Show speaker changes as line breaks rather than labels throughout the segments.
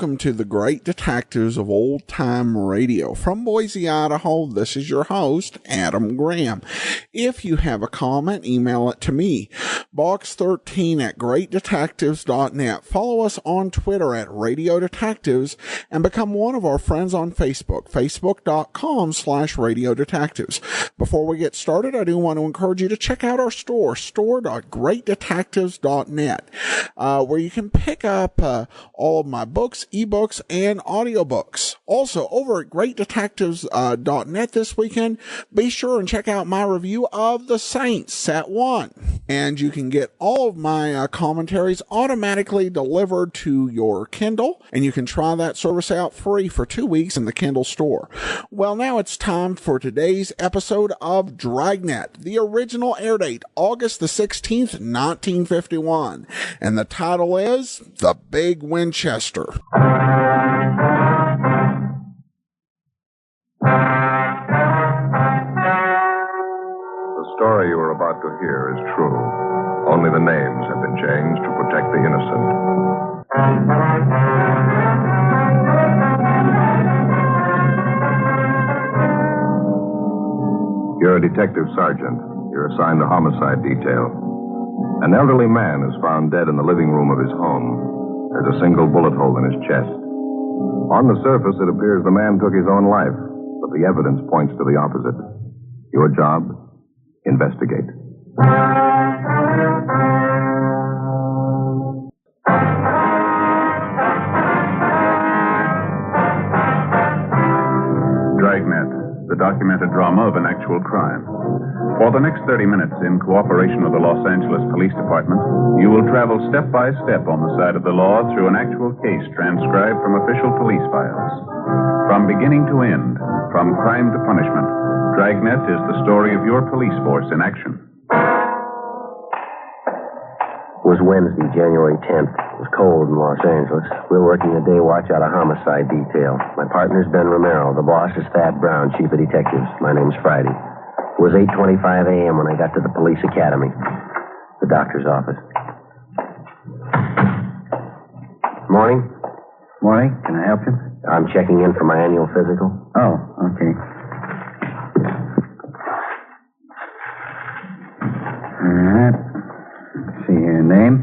welcome to the Great Detectives of Old Time Radio. From Boise, Idaho, this is your host, Adam Graham. If you have a comment, email it to me, box13@greatdetectives.net. Follow us on Twitter at Radio Detectives and become one of our friends on Facebook, facebook.com/Radio Detectives. Before we get started, I do want to encourage you to check out our store.greatdetectives.net, where you can pick up all of my books, ebooks, and audiobooks. Also, over at greatdetectives.net this weekend, be sure and check out my review of The Saints Set 1. And you can get all of my commentaries automatically delivered to your Kindle, and you can try that service out free for 2 weeks in the Kindle store. Well, now it's time for today's episode of Dragnet. The original air date, August the 16th, 1951. And the title is The Big Winchester.
The story you are about to hear is true. Only the names have been changed to protect the innocent. You're a detective sergeant. You're assigned to homicide detail. An elderly man is found dead in the living room of his home. There's a single bullet hole in his chest. On the surface, it appears the man took his own life, but the evidence points to the opposite. Your job? Investigate.
Dragnet, the documented drama of an actual crime. For the next 30 minutes, in cooperation with the Los Angeles Police Department, you will travel step by step on the side of the law through an actual case transcribed from official police files. From beginning to end, from crime to punishment, Dragnet is the story of your police force in action.
It was Wednesday, January 10th. It was cold in Los Angeles. We were working a day watch out of homicide detail. My partner's Ben Romero. The boss is Thad Brown, chief of detectives. My name's Friday. It was 8:25 a.m. when I got to the police academy, the doctor's office. Morning.
Morning. Can I help you?
I'm checking in for my annual physical.
Oh, okay. All right. Let's see here. Name?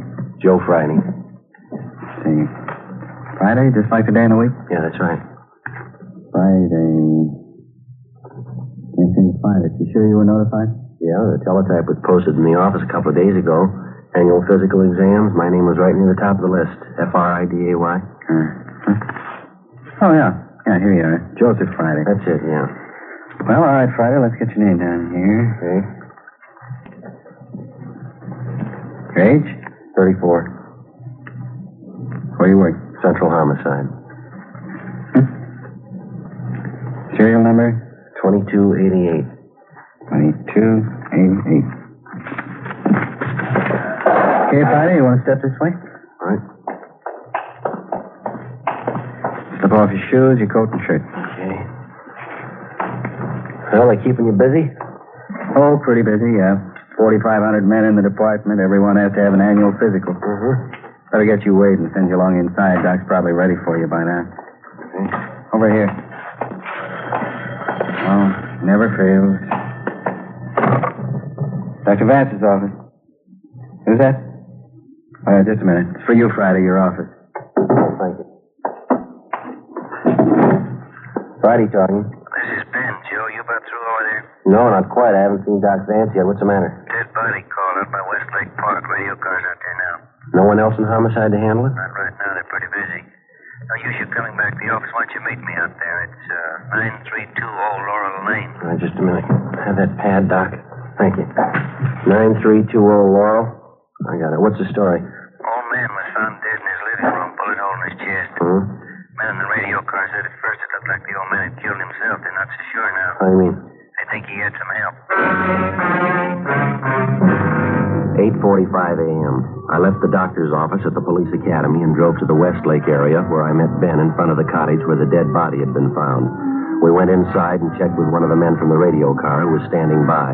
Joe Friday.
Let's see. Friday, just like the day in the week?
Yeah, that's right.
Friday. Can't seem to find it. You sure you were notified?
Yeah, the teletype was posted in the office a couple of days ago. Annual physical exams. My name was right near the top of the list. Friday.
Oh, yeah. Yeah, here you are. Joseph Friday.
That's it, yeah.
Well, all right, Friday. Let's get your name down here.
Okay.
Age?
34.
Where you work?
Central Homicide.
Serial number?
2288.
2288. Okay, Friday, you want to step this way?
All right.
Slip off your shoes, your coat, and shirt.
Okay. Well, they keeping you busy?
Oh, pretty busy, yeah. 4,500 men in the department. Everyone has to have an annual physical.
Mm-hmm.
Better get you weighed and send you along inside. Doc's probably ready for you by now.
Okay.
Over here. Oh, never fails. Dr. Vance's office. Who's that? Oh, yeah, just a minute. It's for you, Friday, your office.
Oh, thank you. Friday talking.
This is Ben. Joe, you about through over there?
No, not quite. I haven't seen Doc Vance yet. What's the matter?
Dead body called out by Westlake Park. Radio car's out there now.
No one else in homicide to handle it?
Not right now. They're pretty busy. Now, you should coming back to the office. Why don't you meet me out there? It's 932 Old Laurel Lane.
Just a minute. Have that pad, Doc. Thank you. 9320 Laurel. I got it. What's the story?
Old man was found dead in his living room, bullet hole in his chest.
Hmm?
Man in the radio car said at first it looked like the old man had killed himself. They're not so sure now.
How do you mean?
They think he had some help.
8:45 a.m. I left the doctor's office at the police academy and drove to the Westlake area where I met Ben in front of the cottage where the dead body had been found. We went inside and checked with one of the men from the radio car who was standing by.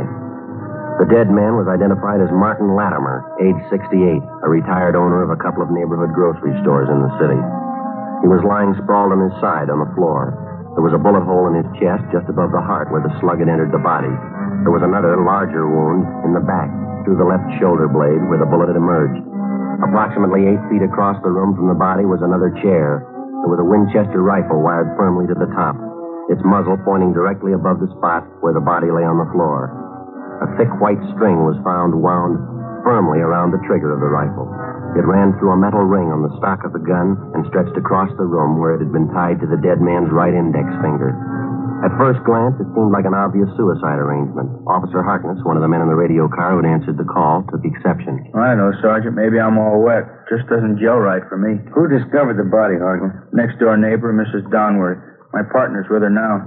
The dead man was identified as Martin Latimer, age 68, a retired owner of a couple of neighborhood grocery stores in the city. He was lying sprawled on his side on the floor. There was a bullet hole in his chest just above the heart where the slug had entered the body. There was another, larger wound in the back through the left shoulder blade where the bullet had emerged. Approximately 8 feet across the room from the body was another chair. There was a Winchester rifle wired firmly to the top, its muzzle pointing directly above the spot where the body lay on the floor. A thick white string was found wound firmly around the trigger of the rifle. It ran through a metal ring on the stock of the gun and stretched across the room where it had been tied to the dead man's right index finger. At first glance, it seemed like an obvious suicide arrangement. Officer Harkness, one of the men in the radio car who had answered the call, took exception.
I don't know, Sergeant. Maybe I'm all wet. Just doesn't gel right for me. Who discovered the body, Harkness? Next door neighbor, Mrs. Donworth. My partner's with her now.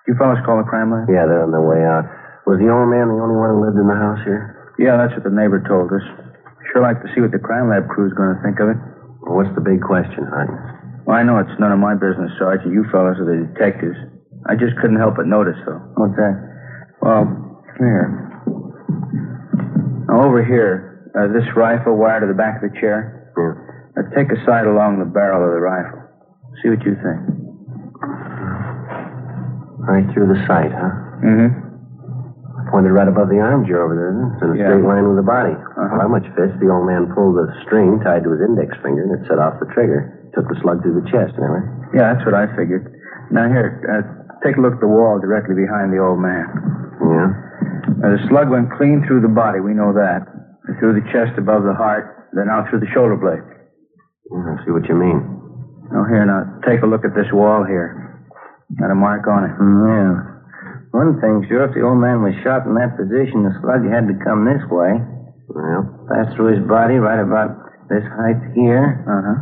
You fellas call the crime line?
Yeah, they're on their way out. Was the old man the only one who lived in the house here?
Yeah, that's what the neighbor told us. Sure like to see what the crime lab crew's going to think of it.
Well, what's the big question, Harkness?
Well, I know it's none of my business, Sergeant. You fellas are the detectives. I just couldn't help but notice, though. What's that? Well, here. Now, over here, this rifle wired to the back of the chair.
Yeah.
Now, take a sight along the barrel of the rifle. See what you think.
Right through the sight, huh?
Mm-hmm.
Pointed right above the armchair over there, isn't it? It's in a straight line with the body. Well, how much fits? The old man pulled the string tied to his index finger, and it set off the trigger. Took the slug through the chest, anyway.
Yeah, that's what I figured. Now, here, take a look at the wall directly behind the old man.
Yeah?
The slug went clean through the body, we know that. Through the chest above the heart, then out through the shoulder blade.
I see what you mean.
Oh, here, now, take a look at this wall here. Got a mark on it.
Yeah. One thing, sure, if the old man was shot in that position, the slug had to come this way.
Well?
Pass through his body right about this height here.
Uh-huh.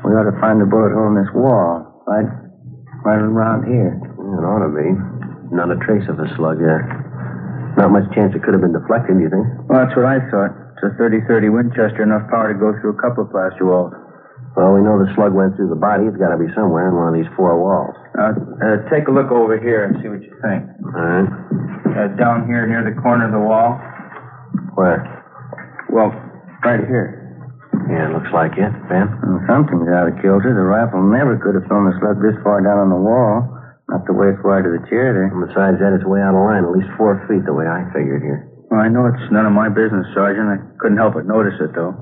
We ought to find the bullet hole in this wall. Right around here.
Yeah, it ought to be. Not a trace of a slug there. Not much chance it could have been deflected, do you think?
Well, that's what I thought. It's a 30-30 Winchester, enough power to go through a couple of plaster walls.
Well, we know the slug went through the body. It's got to be somewhere in one of these 4 walls.
Take a look over here and see what you think.
All right.
Down here near the corner of the wall.
Where?
Well, right here.
Yeah, it looks like it. Ben?
Well, something's out of kilter. The rifle never could have thrown the slug this far down on the wall. Not the way it's wired to the chair there.
And besides that, it's way out of line. At least 4 feet the way I figured here.
Well, I know it's none of my business, Sergeant. I couldn't help but notice it, though.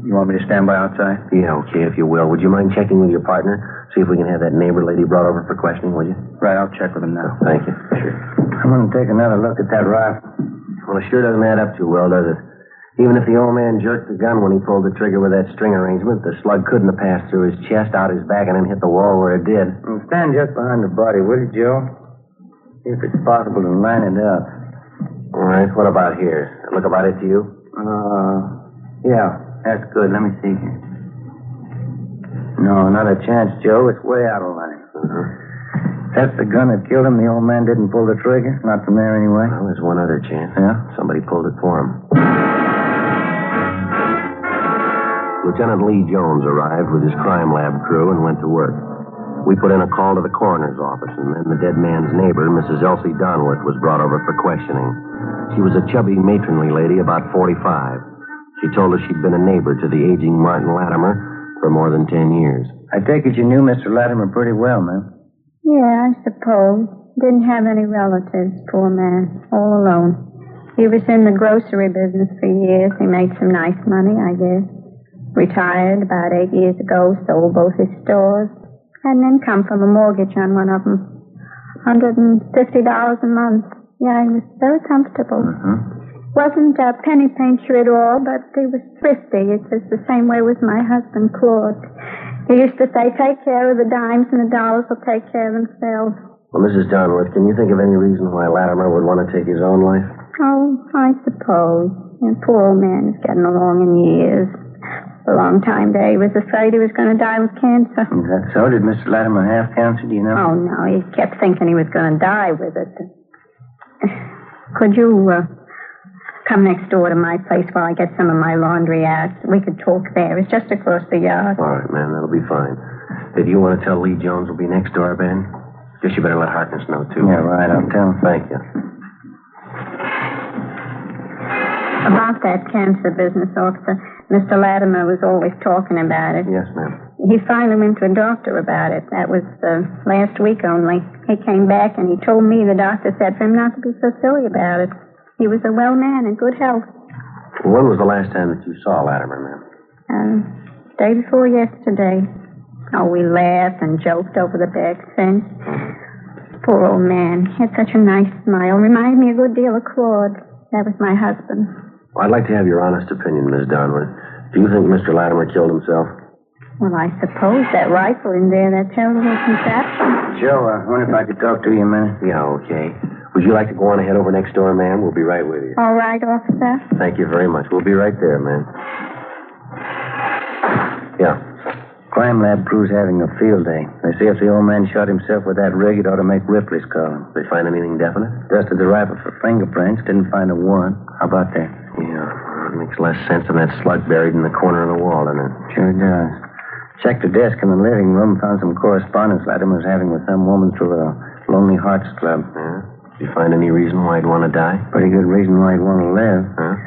You want me to stand by outside?
Yeah, okay, if you will. Would you mind checking with your partner? See if we can have that neighbor lady brought over for questioning, would you?
Right, I'll check with him now.
Thank you.
Sure.
I'm going to take another look at that rifle.
Well, it sure doesn't add up too well, does it? Even if the old man jerked the gun when he pulled the trigger with that string arrangement, the slug couldn't have passed through his chest, out his back, and then hit the wall where it did.
Well, stand just behind the body, will you, Joe? See if it's possible to line it up.
All right, what about here? Look about it to you?
Yeah, that's good. Let me see here. No, not a chance, Joe. It's way out of line. That's the gun that killed him. The old man didn't pull the trigger. Not from there, anyway.
Well, there's one other chance.
Yeah?
Somebody pulled it for him. Lieutenant Lee Jones arrived with his crime lab crew and went to work. We put in a call to the coroner's office, and then the dead man's neighbor, Mrs. Elsie Donworth, was brought over for questioning. She was a chubby, matronly lady, about 45. She told us she'd been a neighbor to the aging Martin Latimer for more than 10 years.
I take it you knew Mr. Latimer pretty well, ma'am.
Yeah, I suppose. Didn't have any relatives, poor man. All alone. He was in the grocery business for years. He made some nice money, I guess. Retired about 8 years ago, sold both his stores. Had an income from a mortgage on one of them. $150 a month. Yeah, he was very comfortable. Wasn't a penny pincher at all, but he was thrifty. It's just the same way with my husband, Claude. He used to say, take care of the dimes and the dollars will take care of themselves.
Well, Mrs. Donworth, can you think of any reason why Latimer would want to take his own life?
Oh, I suppose. The poor old man is getting along in years. For a long time there, he was afraid he was going to die with cancer.
Is that so? Did Mr. Latimer have cancer, do you know?
Oh, no, he kept thinking he was going to die with it. Could you come next door to my place while I get some of my laundry out? We could talk there. It's just across the yard.
All right, ma'am, that'll be fine. Did you want to tell Lee Jones we'll be next door, Ben? Guess you better let Harkness know, too.
Yeah, right, I'll tell him.
Thank you.
About that cancer business, officer, Mr. Latimer was always talking about it.
Yes, ma'am.
He finally went to a doctor about it. That was last week only. He came back and he told me the doctor said for him not to be so silly about it. He was a well man in good health.
When was the last time that you saw Latimer, ma'am?
Day before yesterday. Oh, we laughed and joked over the back fence. Poor old man. He had such a nice smile. Reminded me a good deal of Claude. That was my husband.
Well, I'd like to have your honest opinion, Miss Donworth. Do you think Mr. Latimer killed himself?
Well, I suppose that rifle in there, that terrible contraption.
Joe, I wonder if I could talk to you a minute.
Yeah, okay. Would you like to go on ahead over next door, ma'am? We'll be right with you.
All right, officer.
Thank you very much. We'll be right there, ma'am. Yeah.
Crime lab crew's having a field day. They say if the old man shot himself with that rig, it ought to make Ripley's call him.
They find anything definite?
Dusted the rifle for fingerprints. Didn't find a warrant. How about that?
Yeah. It makes less sense than that slug buried in the corner of the wall, doesn't it?
Sure does. Checked the desk in the living room, found some correspondence Latimer was having with some woman through a Lonely Hearts Club.
Yeah? Did you find any reason why he'd want to die?
Pretty good reason why he'd want to live.
Huh?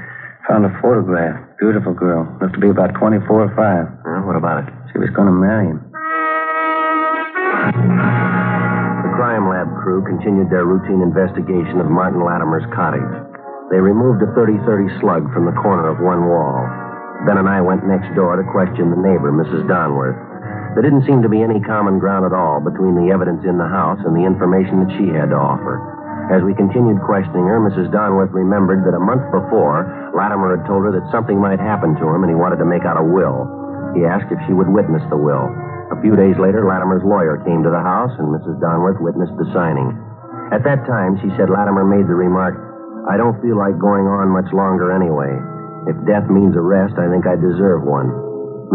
Found a photograph. Beautiful girl. Looked to be about 24 or 5.
What about it?
She was going to marry him.
The crime lab crew continued their routine investigation of Martin Latimer's cottage. They removed a .30-30 slug from the corner of one wall. Ben and I went next door to question the neighbor, Mrs. Donworth. There didn't seem to be any common ground at all between the evidence in the house and the information that she had to offer. As we continued questioning her, Mrs. Donworth remembered that a month before, Latimer had told her that something might happen to him and he wanted to make out a will. He asked if she would witness the will. A few days later, Latimer's lawyer came to the house and Mrs. Donworth witnessed the signing. At that time, she said Latimer made the remark, "I don't feel like going on much longer anyway. If death means arrest, I think I deserve one."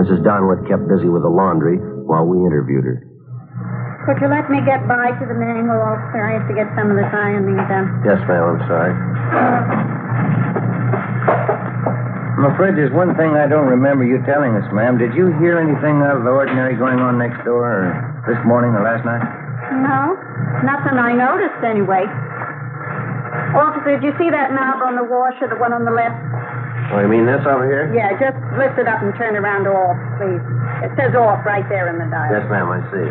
Mrs. Donworth kept busy with the laundry while we interviewed her.
Could you let me get by to the manual, officer? I have to get some of this ironing done.
Yes, ma'am, I'm sorry.
I'm afraid there's one thing I don't remember you telling us, ma'am. Did you hear anything out of the ordinary going on next door, or this morning or last night?
No, nothing I noticed anyway. Officer, did you see that knob on the washer, the one on the left?
Oh, you mean this over here?
Yeah, just lift it up and turn it around to off, please. It says off right there in the dial.
Yes, ma'am, I see.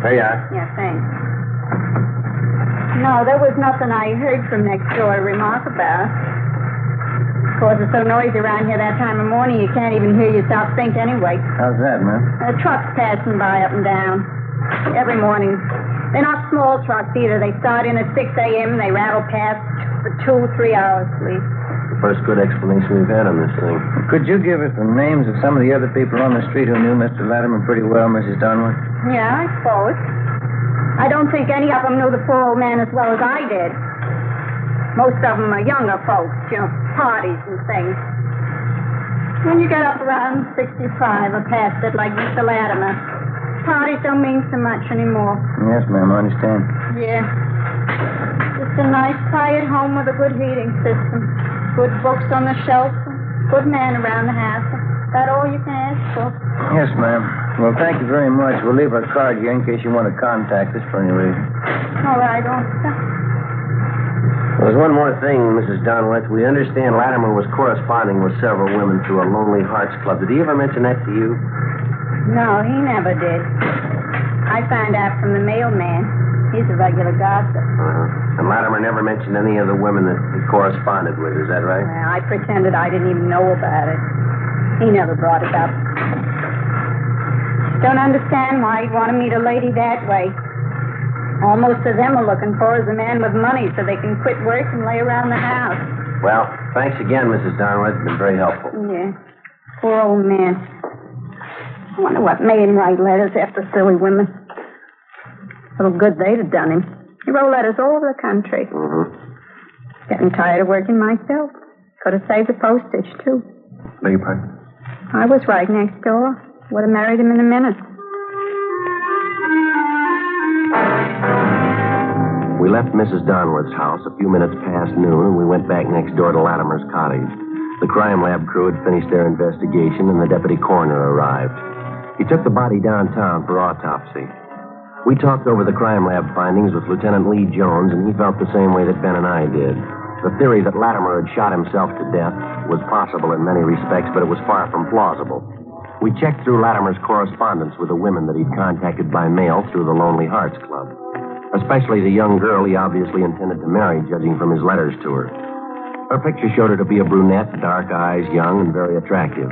There you are.
Yeah, thanks. No, there was nothing I heard from next door to remark about. Of course, it's so noisy around here that time of morning, you can't even hear yourself think anyway.
How's that, ma'am?
Trucks passing by up and down. Every morning. They're not small trucks either. They start in at 6 a.m. and they rattle past for 2-3 hours, please.
The first good explanation we've had on this thing.
Could you give us the names of some of the other people on the street who knew Mr. Latimer pretty well, Mrs. Donworth?
Yeah, I suppose. I don't think any of them knew the poor old man as well as I did. Most of them are younger folks, parties and things. When you get up around 65 or past it, like Mr. Latimer, parties don't mean so much anymore.
Yes, ma'am, I understand.
Yeah. Just a nice, quiet home with a good heating system. Good books on the shelf. Good man around the house. Is that all you can ask for?
Yes, ma'am. Well, thank you very much. We'll leave our card here in case you want to contact us for any reason.
All right, officer.
There's one more thing, Mrs. Donworth. We understand Latimer was corresponding with several women through a Lonely Hearts Club. Did he ever mention that to you?
No, he never did. I found out from the mailman. He's a regular gossip.
Uh-huh. And Latimer never mentioned any of the women that he corresponded with. Is that right?
I pretended I didn't even know about it. He never brought it up. Don't understand why he'd want to meet a lady that way. All most of them are looking for is a man with money so they can quit work and lay around the house.
Well, thanks again, Mrs. Donworth. It's been very helpful.
Yeah. Poor old man. I wonder what made him write letters after silly women. Little good they'd have done him. He wrote letters all over the country.
Mm-hmm.
Getting tired of working myself. Could have saved the postage, too.
Beg your pardon?
I was right next door. Would have married him in a minute.
We left Mrs. Donworth's house a few minutes past noon, and we went back next door to Latimer's cottage. The crime lab crew had finished their investigation, and the deputy coroner arrived. He took the body downtown for autopsy. We talked over the crime lab findings with Lieutenant Lee Jones, and he felt the same way that Ben and I did. The theory that Latimer had shot himself to death was possible in many respects, but it was far from plausible. We checked through Latimer's correspondence with the women that he'd contacted by mail through the Lonely Hearts Club. Especially the young girl he obviously intended to marry, judging from his letters to her. Her picture showed her to be a brunette, dark eyes, young, and very attractive.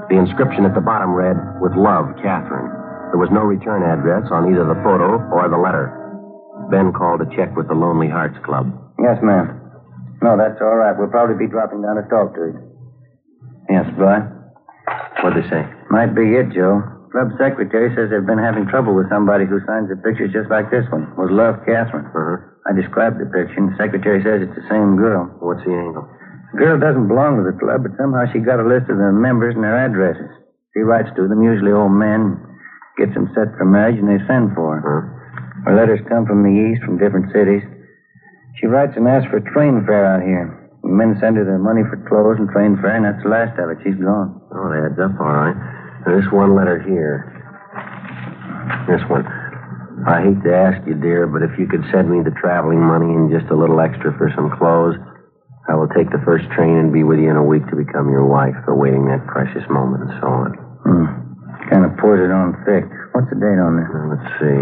The inscription at the bottom read, "With love, Catherine." There was no return address on either the photo or the letter. Ben called to check with the Lonely Hearts Club.
Yes, ma'am. No, that's all right. We'll probably be dropping down to talk to you. Yes, Bud.
What'd they say?
Might be it, Joe. Club secretary says they've been having trouble with somebody who signs a picture just like this one. Was Love Catherine.
Uh-huh.
I described the picture, and the secretary says it's the same girl.
What's the angle?
The girl doesn't belong to the club, but somehow she got a list of the members and their addresses. She writes to them, usually old men, gets them set for marriage, and they send for her.
Huh?
Her letters come from the east, from different cities. She writes and asks for a train fare out here. The men send her the money for clothes and train fare, and that's the last of it. She's gone.
Oh, it adds up all right. Now, this one letter here. This one. I hate to ask you, dear, but if you could send me the traveling money and just a little extra for some clothes, I will take the first train and be with you in a week to become your wife, awaiting that precious moment and so on.
Kind of pours it on thick. What's the date on this?
Let's see.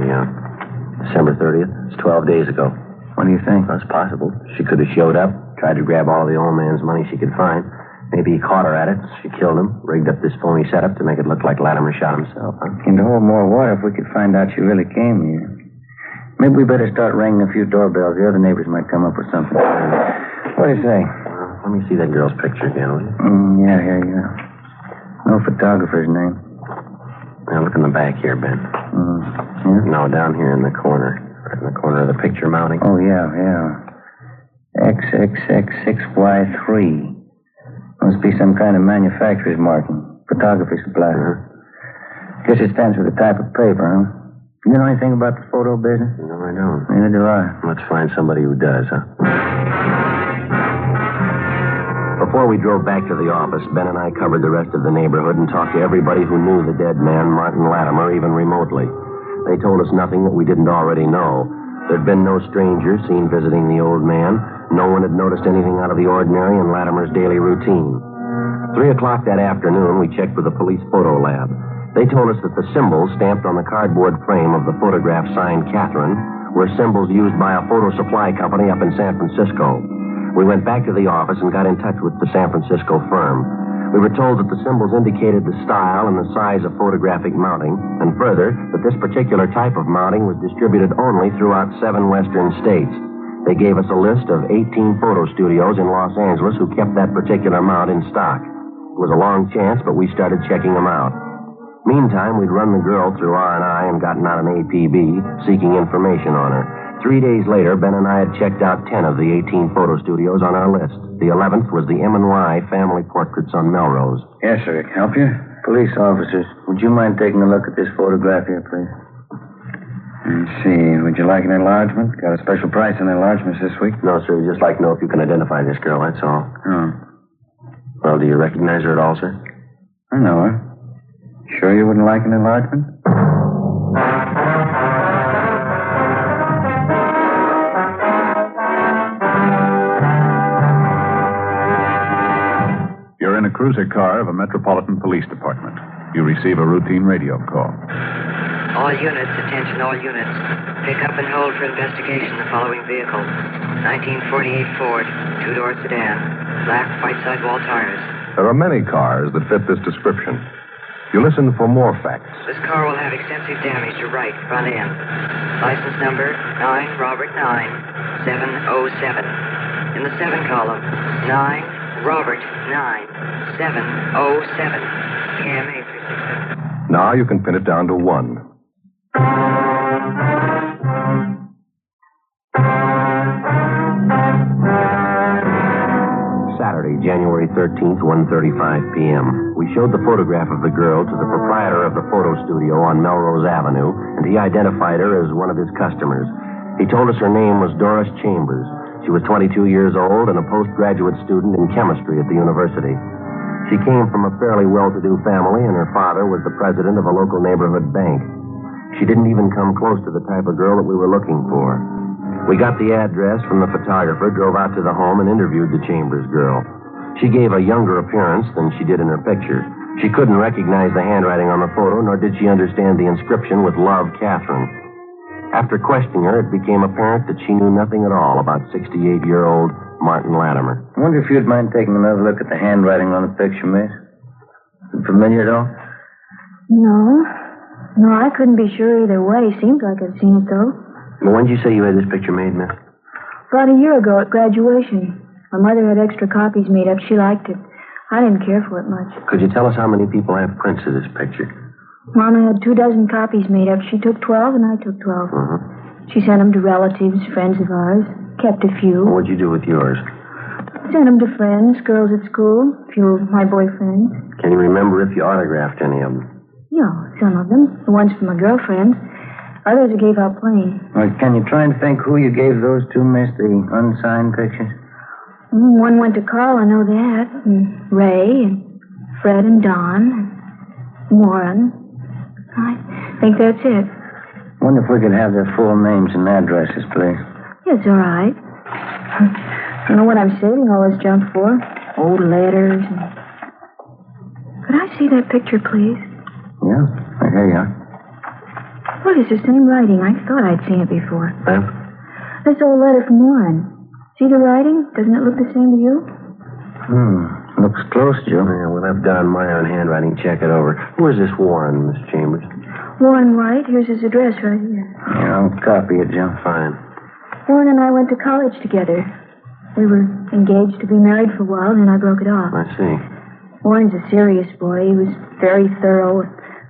December 30th. It's 12 days ago.
What do you think?
That's possible. She could have showed up, tried to grab all the old man's money she could find. Maybe he caught her at it. She killed him, rigged up this phony setup to make it look like Latimer shot himself. Huh?
Can hold more water if we could find out she really came here. Maybe we better start ringing a few doorbells. The other neighbors might come up with something. What do you say?
Let me see that girl's picture again, will you?
Yeah, here you go. No photographer's name.
Now, look in the back here, Ben.
Yeah?
No, down here in the corner. Right in the corner of the picture mounting.
Oh, yeah. XXX6Y3. Must be some kind of manufacturer's marking. Photography supply. Guess it stands for the type of paper, huh? You know anything about the photo business?
No, I don't.
Neither do I.
Let's find somebody who does, huh? Before we drove back to the office, Ben and I covered the rest of the neighborhood and talked to everybody who knew the dead man, Martin Latimer, even remotely. They told us nothing that we didn't already know. There'd been no strangers seen visiting the old man. No one had noticed anything out of the ordinary in Latimer's daily routine. 3 o'clock that afternoon, we checked with the police photo lab. They told us that the symbols stamped on the cardboard frame of the photograph signed Catherine were symbols used by a photo supply company up in San Francisco. We went back to the office and got in touch with the San Francisco firm. We were told that the symbols indicated the style and the size of photographic mounting, and further, that this particular type of mounting was distributed only throughout 7 western states. They gave us a list of 18 photo studios in Los Angeles who kept that particular mount in stock. It was a long chance, but we started checking them out. Meantime, we'd run the girl through R&I and gotten out an APB, seeking information on her. 3 days later, Ben and I had checked out 10 of the 18 photo studios on our list. The 11th was the M&Y Family Portraits on Melrose.
Yes, sir. Can I help you?
Police officers, would you mind taking a look at this photograph here, please?
Let's see. Would you like an enlargement? Got a special price on enlargements this week?
No, sir. We'd just like to know if you can identify this girl, that's all.
Oh.
Well, do you recognize her at all, sir?
I know her. Sure you wouldn't like an enlargement?
You're in a cruiser car of a Metropolitan Police Department. You receive a routine radio call.
All units, attention all units. Pick up and hold for investigation the following vehicle. 1948 Ford, 2-door sedan, black white sidewall tires.
There are many cars that fit this description. You listen for more facts.
This car will have extensive damage to right front end. License number 9 Robert 9 707. In the 7 column, 9 Robert 9 707. KMA 367.
Now you can pin it down to 1.
Saturday, January 13th, 1:35 p.m. We showed the photograph of the girl to the proprietor of the photo studio on Melrose Avenue, and he identified her as one of his customers. He told us her name was Doris Chambers. She was 22 years old and a postgraduate student in chemistry at the university. She came from a fairly well-to-do family, and her father was the president of a local neighborhood bank. She didn't even come close to the type of girl that we were looking for. We got the address from the photographer, drove out to the home, and interviewed the Chambers girl. She gave a younger appearance than she did in her picture. She couldn't recognize the handwriting on the photo, nor did she understand the inscription with Love, Catherine. After questioning her, it became apparent that she knew nothing at all about 68-year-old Martin Latimer.
I wonder if you'd mind taking another look at the handwriting on the picture, miss. Familiar at all?
No, I couldn't be sure either way. Seems like I've seen it, though.
Well, when did you say you had this picture made, miss?
About a year ago at graduation. My mother had extra copies made up. She liked it. I didn't care for it much.
Could you tell us how many people have prints of this picture?
Mama had 24 copies made up. She took 12 and I took 12. She sent them to relatives, friends of ours. Kept a few.
What'd you do with yours?
Sent them to friends, girls at school, a few of my boyfriends.
Can you remember if you autographed any of them?
Yeah, some of them. The ones for my girlfriends. Others I gave out plain.
Well, can you try and think who you gave those to, miss, the unsigned pictures?
One went to Carl, I know that. And Ray, and Fred and Don, and Warren. I think that's it.
Wonder if we could have their full names and addresses, please.
Yes, all right. I don't know what I'm saving all this junk for. Old letters. Could I see that picture, please?
Yeah, here you are.
Look, it's the same writing. I thought I'd seen it before.
Huh?
This old letter from Warren. See the writing? Doesn't it look the same to you?
Looks close, Joe.
Yeah, we'll have Don Meyer on handwriting check it over. Where's this Warren, Miss Chambers?
Warren White. Here's his address right here.
Yeah, I'll copy it, Joe.
Fine.
Warren and I went to college together. We were engaged to be married for a while, then I broke it off.
I see.
Warren's a serious boy. He was very thorough.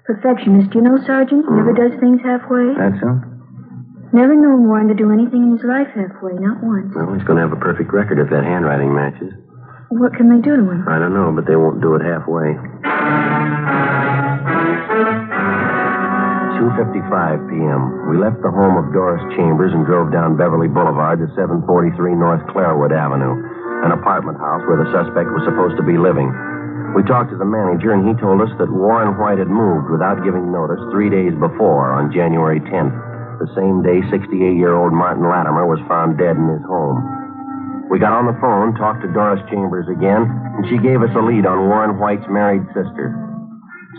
Perfectionist. You know, Sergeant? Never does things halfway.
That's so?
Never known Warren to do anything in his life halfway, not once.
Well, he's going to have a perfect record if that handwriting matches.
What can they do to him?
I don't know, but they won't do it halfway. 2:55 p.m. We left the home of Doris Chambers and drove down Beverly Boulevard to 743 North Clairwood Avenue, an apartment house where the suspect was supposed to be living. We talked to the manager, and he told us that Warren White had moved without giving notice 3 days before, on January 10th, the same day 68-year-old Martin Latimer was found dead in his home. We got on the phone, talked to Doris Chambers again, and she gave us a lead on Warren White's married sister.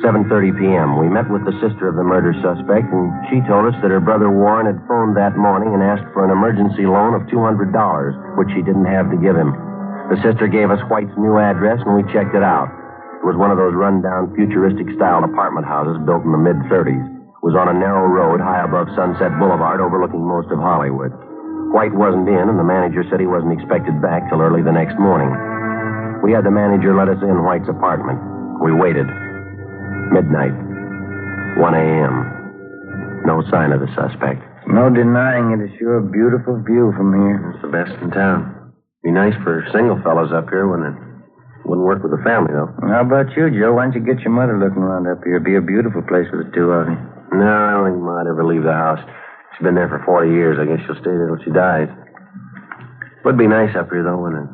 7:30 p.m., we met with the sister of the murder suspect, and she told us that her brother Warren had phoned that morning and asked for an emergency loan of $200, which she didn't have to give him. The sister gave us White's new address, and we checked it out. It was one of those run-down, futuristic-style apartment houses built in the mid-30s. It was on a narrow road high above Sunset Boulevard overlooking most of Hollywood. White wasn't in, and the manager said he wasn't expected back till early the next morning. We had the manager let us in White's apartment. We waited. Midnight. 1 a.m. No sign of the suspect.
No denying it. It's sure a beautiful view from here.
It's the best in town. Be nice for single fellows up here, wouldn't it? Wouldn't work with a family, though.
Well, how about you, Joe? Why don't you get your mother looking around up here? It'd be a beautiful place for the two of you.
No, I don't think Ma'd ever leave the house. She's been there for 40 years. I guess she'll stay there till she dies. Would be nice up here, though, wouldn't it?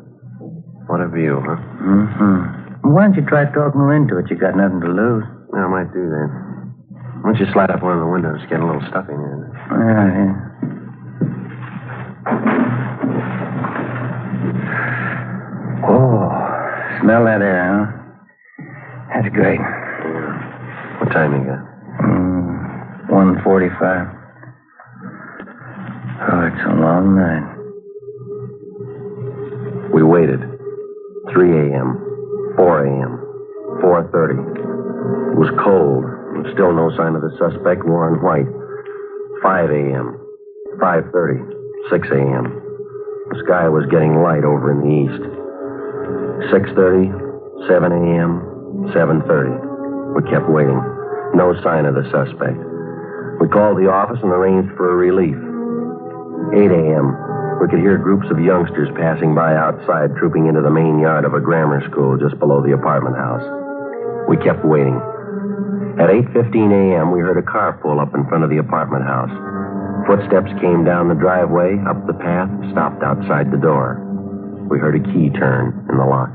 What a view, huh?
Well, why don't you try talking her into it? You got nothing to lose.
Yeah, I might do that. Why don't you slide up one of the windows? It's getting a little stuffy in here.
Yeah. Oh, smell that air, huh? That's great.
Yeah. What time you got?
1:45. Oh, it's a long night.
We waited. 3 a.m., 4 a.m., 4:30. It was cold, and still no sign of the suspect, Warren White. 5 a.m., 5:30, 6 a.m. The sky was getting light over in the east. 6:30, 7 a.m., 7:30. We kept waiting. No sign of the suspect. We called the office and arranged for a relief. 8 a.m., we could hear groups of youngsters passing by outside, trooping into the main yard of a grammar school just below the apartment house. We kept waiting. At 8:15 a.m., we heard a car pull up in front of the apartment house. Footsteps came down the driveway, up the path, and stopped outside the door. We heard a key turn in the lock.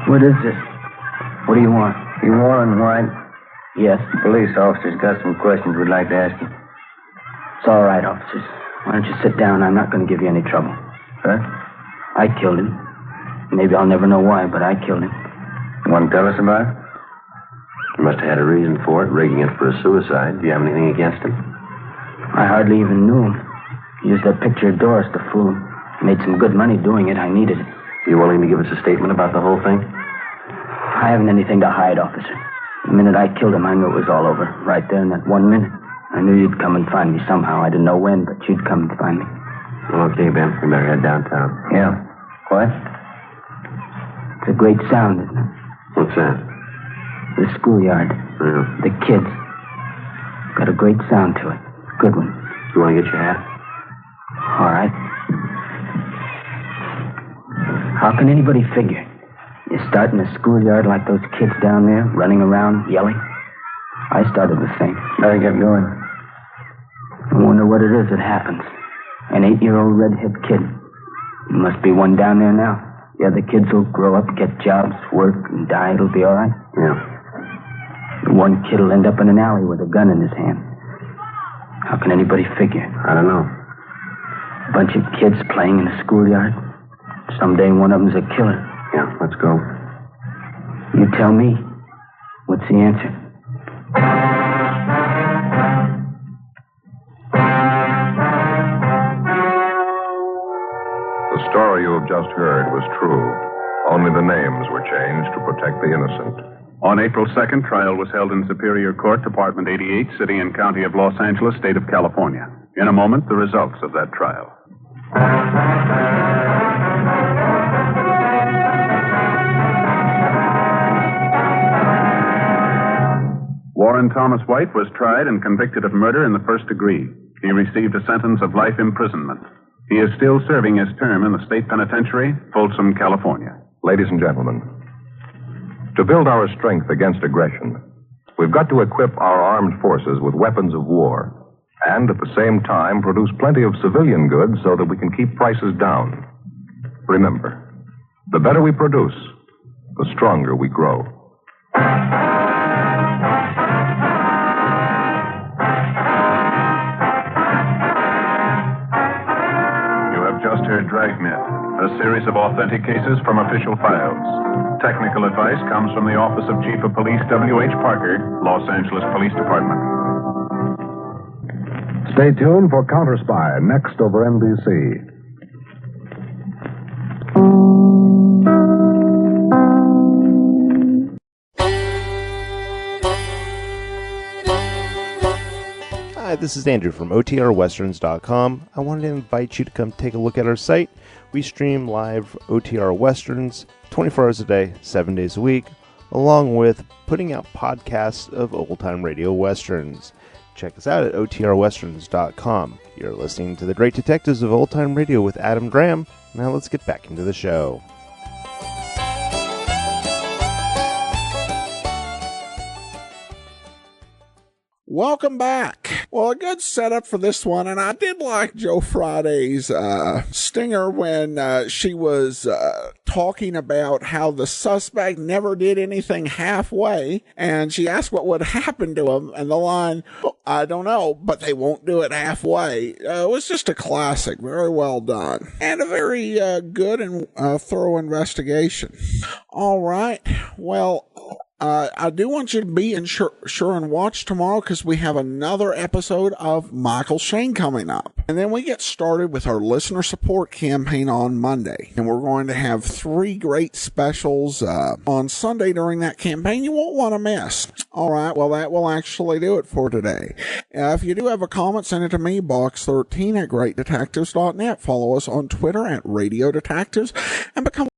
What is this? What do you want?
You Warren White?
Yes.
Police officer's got some questions we'd like to ask you.
It's all right, officers. Why don't you sit down? I'm not going to give you any trouble.
Huh?
I killed him. Maybe I'll never know why, but I killed him.
You want to tell us about it?
You must have had a reason for it, rigging it for a suicide. Do you have anything against him?
I hardly even knew him. He used that picture of Doris to fool him. Made some good money doing it. I needed it.
You willing to give us a statement about the whole thing?
I haven't anything to hide, officer. The minute I killed him, I knew it was all over. Right there in that 1 minute. I knew you'd come and find me somehow. I didn't know when, but you'd come and find me.
Well, okay, Ben. We better head downtown.
Yeah. What?
It's a great sound, isn't it?
What's that?
The schoolyard.
Yeah.
The kids. Got a great sound to it. Good one.
You want to get your hat?
All right. How can anybody figure? You start in a schoolyard like those kids down there, running around, yelling? I started the same.
Better get going.
I wonder what it is that happens. An 8-year-old redhead kid. There must be one down there now. The other kids will grow up, get jobs, work, and die. It'll be all right.
Yeah.
The one kid will end up in an alley with a gun in his hand. How can anybody figure?
I don't know.
A bunch of kids playing in a schoolyard. Someday one of them's a killer.
Yeah, let's go.
You tell me. What's the answer?
The story you have just heard was true. Only the names were changed to protect the innocent.
On April 2nd, trial was held in Superior Court, Department 88, City and County of Los Angeles, State of California. In a moment, the results of that trial. Warren Thomas White was tried and convicted of murder in the first degree. He received a sentence of life imprisonment. He is still serving his term in the state penitentiary, Folsom, California.
Ladies and gentlemen, to build our strength against aggression, we've got to equip our armed forces with weapons of war and at the same time produce plenty of civilian goods so that we can keep prices down. Remember, the better we produce, the stronger we grow.
Just heard Dragnet, a series of authentic cases from official files. Technical advice comes from the Office of Chief of Police W.H. Parker, Los Angeles Police Department.
Stay tuned for Counter Spy, next over NBC.
Hi, this is Andrew from OTRWesterns.com. I wanted to invite you to come take a look at our site. We stream live OTR Westerns 24 hours a day, 7 days a week, along with putting out podcasts of old-time radio westerns. Check us out at OTRWesterns.com. You're listening to The Great Detectives of Old Time Radio with Adam Graham. Now let's get back into the show.
Welcome back. Well, a good setup for this one, and I did like Joe Friday's stinger when she was talking about how the suspect never did anything halfway, and she asked what would happen to him, and the line, I don't know, but they won't do it halfway. It was just a classic. Very well done. And a very good and thorough investigation. All right. Well, I do want you to be sure and watch tomorrow because we have another episode of Michael Shane coming up. And then we get started with our listener support campaign on Monday. And we're going to have 3 great specials on Sunday during that campaign you won't want to miss. All right, well, that will actually do it for today. If you do have a comment, send it to me, box13 at greatdetectives.net. Follow us on Twitter at Radio Detectives and become